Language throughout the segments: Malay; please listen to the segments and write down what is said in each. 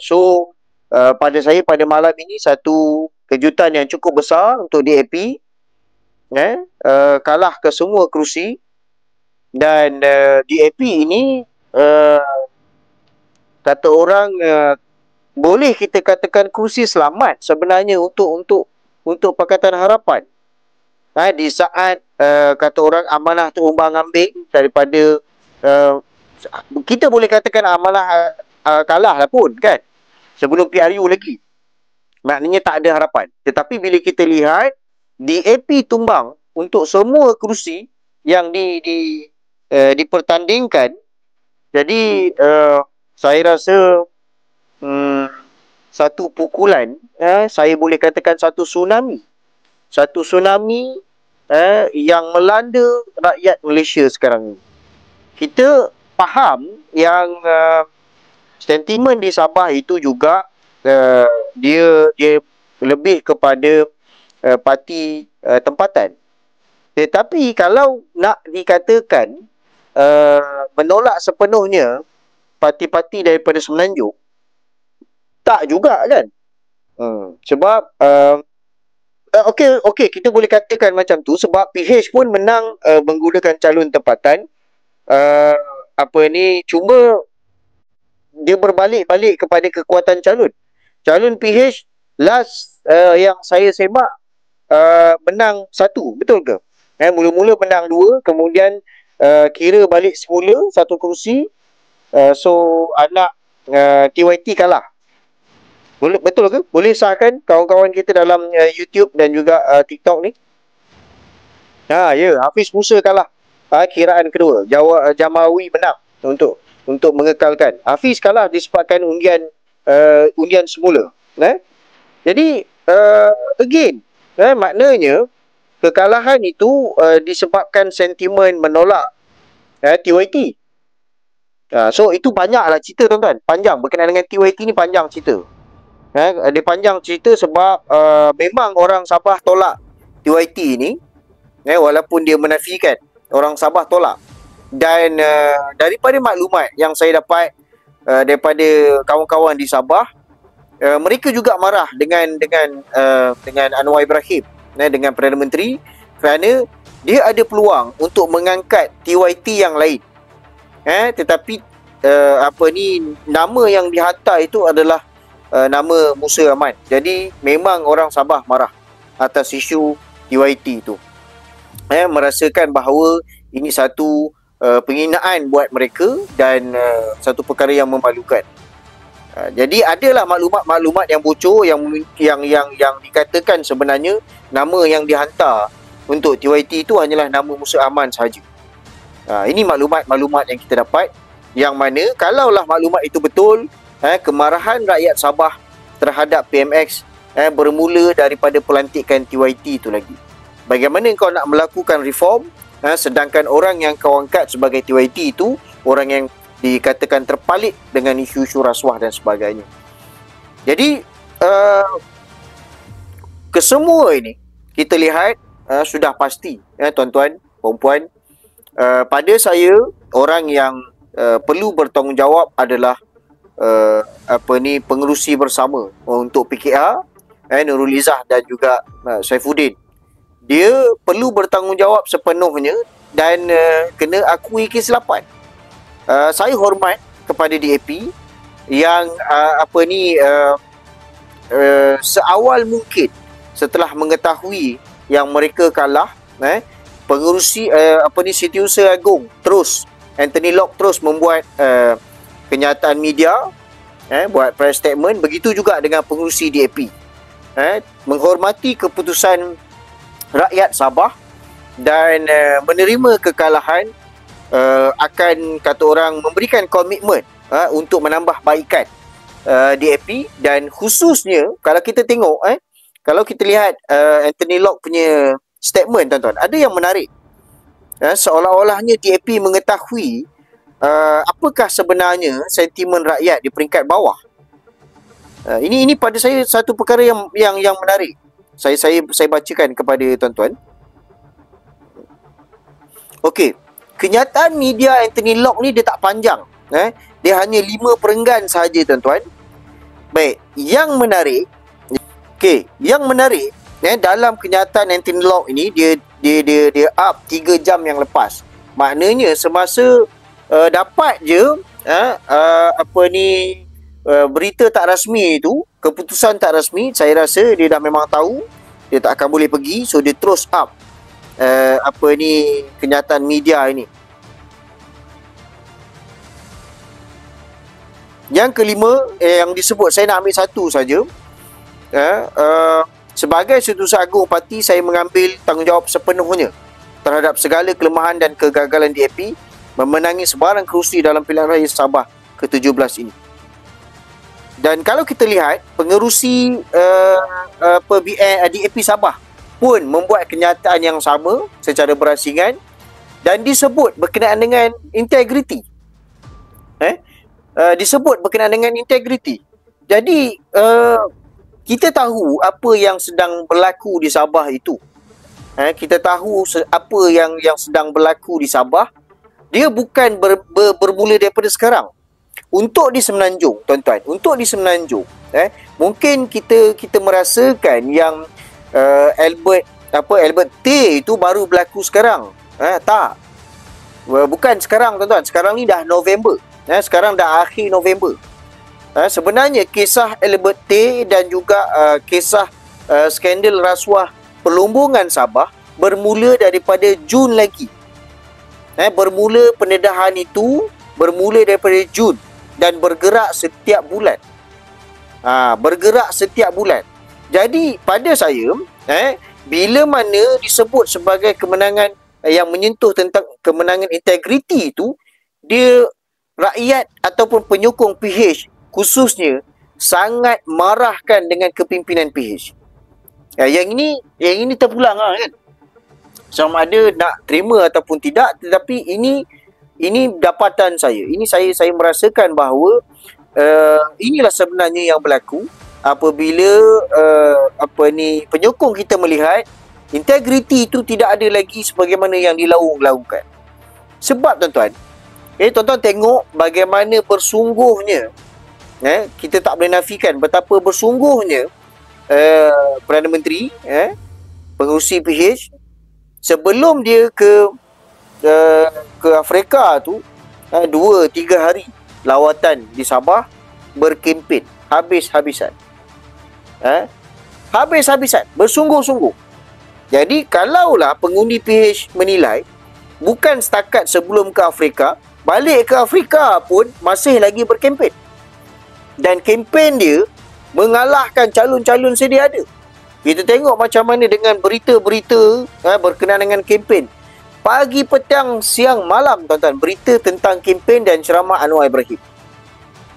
So pada saya pada malam ini satu kejutan yang cukup besar untuk DAP, kalah ke semua kerusi. Dan DAP ini kata orang boleh kita katakan kerusi selamat sebenarnya untuk Pakatan Harapan. Di saat kata orang amanah terumbang-ambing daripada kita boleh katakan amanah kalah lah pun kan, sebelum PRU lagi, maknanya tak ada harapan. Tetapi bila kita lihat DAP tumbang untuk semua kerusi yang dipertandingkan, jadi saya rasa satu pukulan, saya boleh katakan satu tsunami yang melanda rakyat Malaysia sekarang ni. Kita faham yang sentimen di Sabah itu juga dia lebih kepada parti tempatan. Tetapi kalau nak dikatakan menolak sepenuhnya parti-parti daripada Semenanjung, tak juga kan. Sebab okey, kita boleh katakan macam tu sebab PH pun menang menggunakan calon tempatan. Cuma dia berbalik-balik kepada kekuatan calon PH last yang saya semak menang 1, betul ke? Mula-mula menang 2, kemudian kira balik semula 1 kerusi. So anak TYT kalah. Betul ke? Boleh sahkan kawan-kawan kita dalam YouTube dan juga TikTok ni? Ya, Hafiz Musa kalah. Kiraan kedua. Jamawi menang untuk mengekalkan. Hafiz kalah disebabkan undian semula. Jadi again, maknanya kekalahan itu disebabkan sentimen menolak TYT. So itu banyaklah cerita tuan-tuan. Panjang berkenaan dengan TYT ni, panjang cerita. Dia panjang cerita sebab memang orang Sabah tolak TYT ni, walaupun dia menafikan, orang Sabah tolak. Dan daripada maklumat yang saya dapat daripada kawan-kawan di Sabah, mereka juga marah dengan Anwar Ibrahim, dengan Perdana Menteri, kerana dia ada peluang untuk mengangkat TYT yang lain. Tetapi nama yang dihantar itu adalah nama Musa Ahmad. Jadi memang orang Sabah marah atas isu TYT itu. Merasakan bahawa ini satu penghinaan buat mereka dan satu perkara yang memalukan. Jadi adalah maklumat yang bocor yang dikatakan sebenarnya nama yang dihantar untuk TYT itu hanyalah nama Musa Ahmad sahaja. Ini maklumat yang kita dapat, yang mana kalaulah maklumat itu betul, kemarahan rakyat Sabah terhadap PMX bermula daripada pelantikan TYT itu lagi. Bagaimana kau nak melakukan reform sedangkan orang yang kau angkat sebagai TYT itu orang yang dikatakan terpalit dengan isu-isu rasuah dan sebagainya. Jadi kesemua ini kita lihat sudah pasti, tuan-tuan, puan-puan, pada saya orang yang perlu bertanggungjawab adalah pengerusi bersama untuk PKR, Nurul Izzah dan juga Saifuddin. Dia perlu bertanggungjawab sepenuhnya dan kena akui kesilapan. Saya hormat kepada DAP yang seawal mungkin setelah mengetahui yang mereka kalah, pengerusi Setiausaha Agung terus, Anthony Locke terus membuat kenyataan media, buat press statement. Begitu juga dengan pengerusi DAP, menghormati keputusan rakyat Sabah dan menerima kekalahan, akan kata orang memberikan komitmen untuk menambah baikan DAP. Dan khususnya kalau kita tengok, kalau kita lihat Anthony Locke punya statement, tuan-tuan, ada yang menarik. Seolah-olahnya DAP mengetahui apakah sebenarnya sentimen rakyat di peringkat bawah. Ini pada saya satu perkara yang menarik. Saya bacakan kepada tuan-tuan. Okey, kenyataan media Anthony Locke ni dia tak panjang. Dia hanya 5 perenggan sahaja, tuan-tuan. Baik, yang menarik, dalam kenyataan Anthony Locke ini dia up 3 jam yang lepas. Maknanya semasa dapat je berita tak rasmi itu, keputusan tak rasmi, saya rasa dia dah memang tahu dia tak akan boleh pergi, so dia terus up kenyataan media ini. Yang kelima yang disebut, saya nak ambil satu saja. Sebagai Setiausaha Agung Parti, saya mengambil tanggungjawab sepenuhnya terhadap segala kelemahan dan kegagalan DAP memenangi sebarang kerusi dalam pilihan raya Sabah ke-17 ini. Dan kalau kita lihat, pengerusi DAP Sabah pun membuat kenyataan yang sama secara berasingan dan disebut berkenaan dengan integriti. Jadi kita tahu apa yang sedang berlaku di Sabah itu. Kita tahu apa yang sedang berlaku di Sabah. Dia bukan bermula daripada sekarang. Untuk di Semenanjung, tuan-tuan, mungkin kita merasakan yang Albert T itu baru berlaku sekarang. Tak. Bukan sekarang, tuan-tuan. Sekarang ni dah November. Sekarang dah akhir November. Sebenarnya kisah Albert T dan juga kisah skandal rasuah perlumbungan Sabah bermula daripada Jun lagi. Bermula pendedahan itu bermula daripada Jun dan bergerak setiap bulan. Jadi pada saya, bila mana disebut sebagai kemenangan yang menyentuh tentang kemenangan integriti itu, dia rakyat ataupun penyokong PH khususnya sangat marahkan dengan kepimpinan PH. Yang ini terpulang kan. Sama ada nak terima ataupun tidak, tetapi ini dapatan saya. Ini saya merasakan bahawa inilah sebenarnya yang berlaku apabila penyokong kita melihat integriti itu tidak ada lagi sebagaimana yang dilakukan. Sebab tuan-tuan, tuan-tuan tengok bagaimana bersungguhnya, kita tak boleh nafikan betapa bersungguhnya Perdana Menteri, pengurusi PH, sebelum dia ke Afrika tu, 2-3 hari lawatan di Sabah, berkempen habis-habisan. Bersungguh-sungguh. Jadi kalaulah pengundi PH menilai bukan setakat sebelum ke Afrika, balik ke Afrika pun masih lagi berkempen. Dan kempen dia mengalahkan calon-calon sedia ada. Kita tengok macam mana dengan berita-berita berkenaan dengan kempen. Pagi, petang, siang, malam, tuan-tuan, berita tentang kempen dan ceramah Anwar Ibrahim.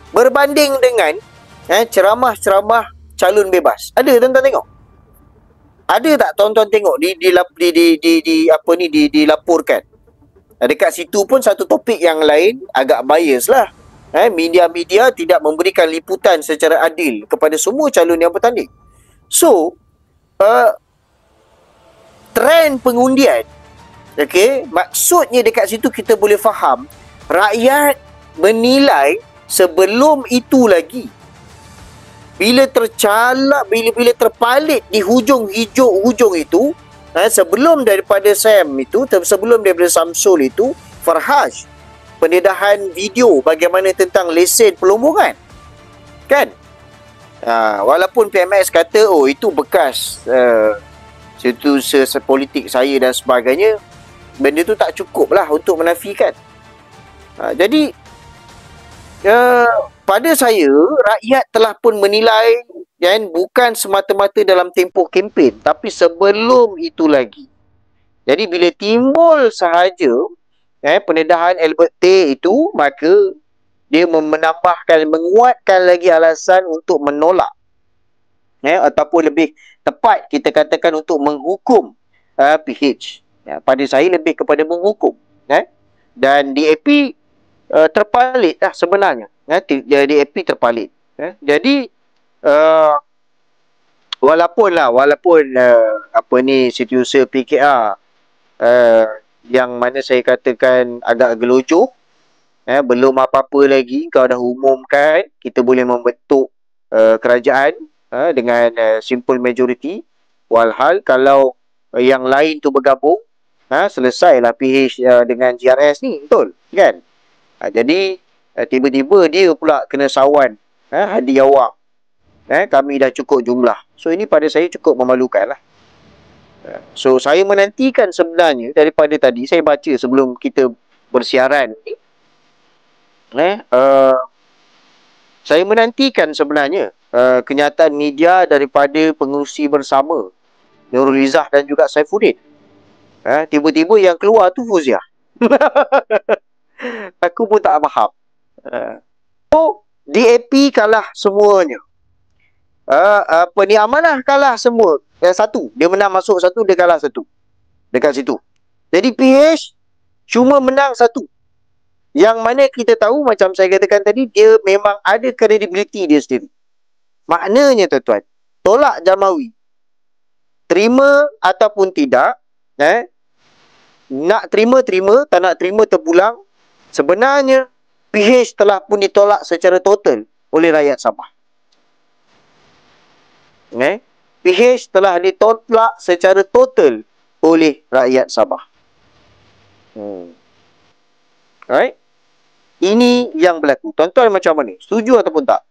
Berbanding dengan ceramah-ceramah calon bebas. Ada tuan-tuan tengok? Ada tak tuan-tuan tengok dilaporkan? Dekat situ pun satu topik yang lain agak bias lah. Media-media tidak memberikan liputan secara adil kepada semua calon yang bertanding. So, trend pengundian, maksudnya dekat situ kita boleh faham rakyat menilai sebelum itu lagi. Bila tercalak, bila terpalit di hujung itu, sebelum daripada Sam itu, sebelum daripada Samsul itu, Farhaj, pendedahan video bagaimana tentang lesen perlumbungan, kan? Walaupun PMX kata itu bekas politik saya dan sebagainya, benda tu tak cukup lah untuk menafikan. Jadi pada saya, rakyat telah pun menilai, dan bukan semata-mata dalam tempoh kempen, tapi sebelum itu lagi. Jadi bila timbul sahaja pendedahan Albert T itu, maka dia menguatkan lagi alasan untuk menolak, ataupun lebih tepat kita katakan untuk menghukum PH. Pada saya lebih kepada menghukum, dan DAP terpalit lah sebenarnya. DAP terpalit. Jadi walaupun Setiausaha PKR yang mana saya katakan agak gelojoh, belum apa-apa lagi, kau dah umumkan kita boleh membentuk kerajaan dengan simple majority. Walhal kalau yang lain tu bergabung, selesailah PH dengan GRS ni, betul kan? Jadi tiba-tiba dia pula kena sawan hadi awak. Kami dah cukup jumlah. So ini pada saya cukup memalukan lah. So saya menantikan sebenarnya daripada tadi saya baca sebelum kita bersiaran ni, saya menantikan sebenarnya kenyataan media daripada pengurusi bersama Nurul Izzah dan juga Saifuddin. Tiba-tiba yang keluar tu Fauziah. Aku pun tak faham. So DAP kalah semuanya. Amanah kalah semua. Satu, dia menang masuk satu, dia kalah satu. Dekat situ. Jadi PH cuma menang satu. Yang mana kita tahu, macam saya katakan tadi, dia memang ada credibility dia sendiri. Maknanya tuan-tuan, tolak Jamawi, terima ataupun tidak, nak terima, tak nak terima terpulang. Sebenarnya PH telah pun ditolak secara total oleh rakyat Sabah. PH telah ditolak secara total oleh rakyat Sabah. Alright? Ini yang berlaku. Tuan-tuan macam mana? Setuju ataupun tak?